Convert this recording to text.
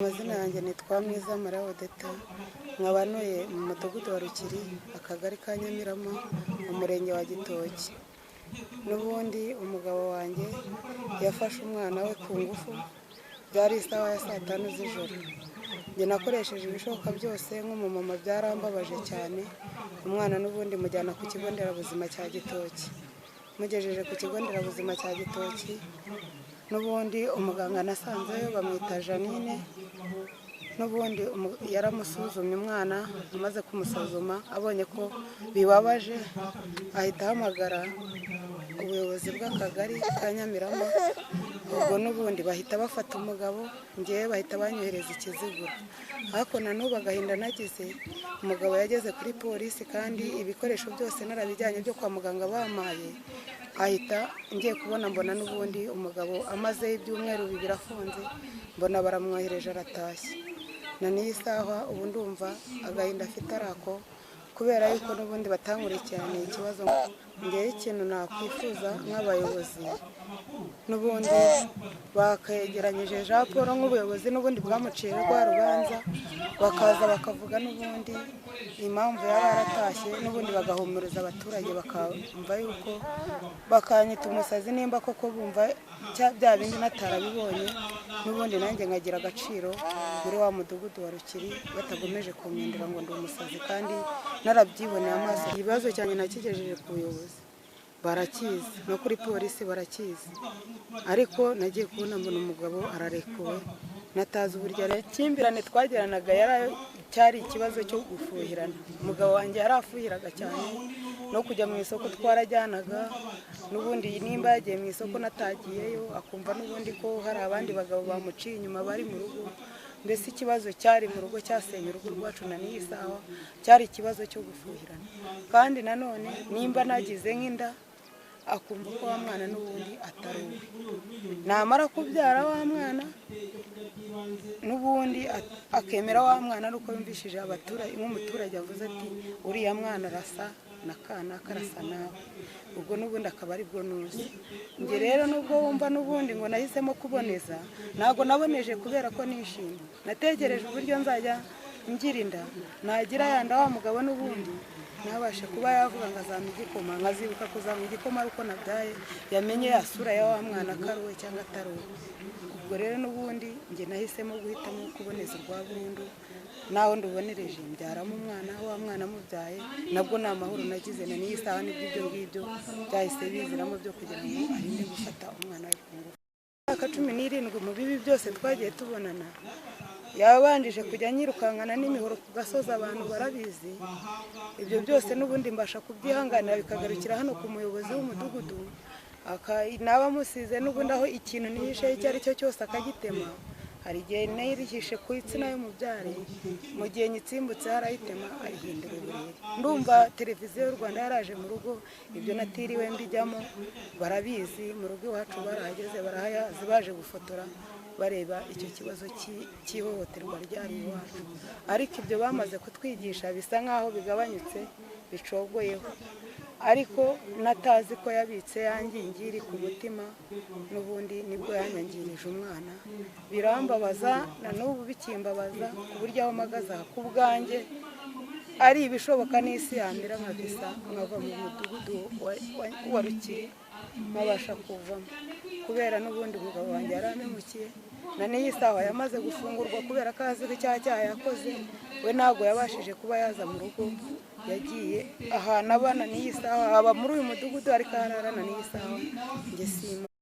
Amazina yanjye nitwa Mwiza Maria Odeta, nkaba ntuye mu mudugudu wa Rukiri, akagari ka Nyamirama, umurenge wa Gitoki. N'ubundi umugabo wanjye yafashe umwana we ku ngufu, byari isaha ya saa 5 z'ijoro. Njye nakoresheje ibishoboka byose nk'umumama, byarambabaje cyane. Umwana n'ubundi mujyana ku kigo nderabuzima cya Gitoki. Mugejeje ku kigo nderabuzima cya Gitoki, n'ubundi umuganga nasanzeyo bamwita Janine. N'ubundi yaramusuzumye umwana, amaze kumusuzuma abonye ko bibabaje, ahita ahamagara ubuyobozi bw'akagari ka Nyamirama. Ubwo n'ubundi bahita bafata umugabo, ngewe bahita banyohereza ikiziguro. Ariko na n'ubu agahinda nagize, umugabo yageze kuri polisi kandi ibikoresho byose narabijyanye byo kwa muganga bamaye. Ahita ngiye kubona mbona n'ubundi umugabo amaze ibyumweru 2 afunze, mbona baramwohereje aratashye. Na n'iyi saha ubu ndumva agahinda afite arako, kubera yuko n'ubundi batankurikiranye ikibazo. Ngewe ikintu nakwifuza nk'abayobozi, n'ubundi bakegeranyije Jean Paul nk'ubuyobozi n'ubundi bwamuciye rwa rubanza, bakaza bakavuga n'ubundi impamvu yaba yaratashye, n'ubundi bagahumuriza abaturage, bakumva yuko bakanyita umusazi nimba koko bumva bya bindi natarabibonye. N'ubundi nanjye nkagira agaciro muri wa mudugudu wa Rukiri, batagomeje kumpindura ngo ndi umusazi kandi narabyiboneye amaso. Ikibazo cyane nakigejeje ku buyobozi, barakizi no kuri polisi barakizi, ariko nagiye kubona mbona umugabo ararekuwe, natazi uburyo arakimbirane twagiranaga cyari ikibazo cyo gufuhirana. Umugabo wanjye yarafuhiraga cyane, no kujya mu isoko twarajyanaga. N'ubundi nimba yagiye mu isoko natagiyeyo, akumva n'ubundi ko hari abandi bagabo bamuciye inyuma bari mu rugo. Mbese ikibazo cyari mu rugo cyasenye urugo rwacu. Na n'iyi saha cyari ikibazo cyo gufuhirana. Kandi nanone nimba nagize nk'inda, akumva ko wa mwana n'ubundi atari uwe. Namara kubyara wa mwana, n'ubundi akemera wa mwana ari uko yumvishije abaturage, nk'umuturage avuze ati uriya mwana arasa na kana karasa nawe, ubwo n'ubundi akaba ari bwo nuzi. Njye rero nubwo wumva n'ubundi ngo nahisemo kuboneza, ntabwo naboneje kubera ko nishimye. Nategereje uburyo nzajya ngira inda, nagira yanda wa mugabo n'ubundi nabashe kuba yavuga ngo azampa igikoma, nkazibuka kuzampa igikoma ariko nabyaye, yamenye yasura ya wa mwana karuwe cyangwa ataruwe. Ubwo rero n'ubundi njye nahisemo guhitamo kuboneza urwa burundu, naho ndubonereje mbyaramo umwana. Wa mwana mubyaye nabwo ni amahoro nagize. Na n'iyi saha n'ibyo ngibyo byahise biziramo byo kugira ngo arinde gufata umwana we ku ngufu. Imyaka 17 mu bibi byose twagiye tubonana, yabanjije kujya nyirukankana n'imihoro ku gasozi, abantu barabizi. Ibyo byose n'ubundi mbasha kubyihanganira, bikagarukira hano ku muyobozi w'umudugudu, nabamusize n'ubundi aho ikintu nihishe icyo ari cyo cyose akagitema. Hari igihe nayirihishe ku itsina y'umubyare, mu gihe nyitsimbutse harayitema arihindura uburere. Ndumva televiziyo y'u Rwanda yaraje mu rugo, ibyo natiriwe mbijyamo barabizi. Mu rugo iwacu barahageze, barahayazi, baje gufotora bareba icyo kibazo cy'ihohoterwa ryari iwacu. Ariko ibyo bamaze kutwigisha bisa nk'aho bigabanyutse, bicogoyeho. Ariko natazi ko yabitse yangingiri ku mutima, n'ubundi nibwo yanyangirije umwana. Birambabaza, na n'ubu bikimbabaza, ku buryo aho mpagaze ku bwanjye ari ibishoboka n'isi yamira nkabisa, nkava mu mudugudu wa Rukiri nkabasha kuvamo, kubera n'ubundi umugabo wanjye yarampemukiye. Na n'iyi saha yamaze gufungurwa kubera ko azi icyaha yakoze. We ntabwo yabashije kuba yaza mu rugo, yagiye ahantu abana. N'iyi saha aba muri uyu mudugudu, ariko ararana. N'iyi saha njye sima.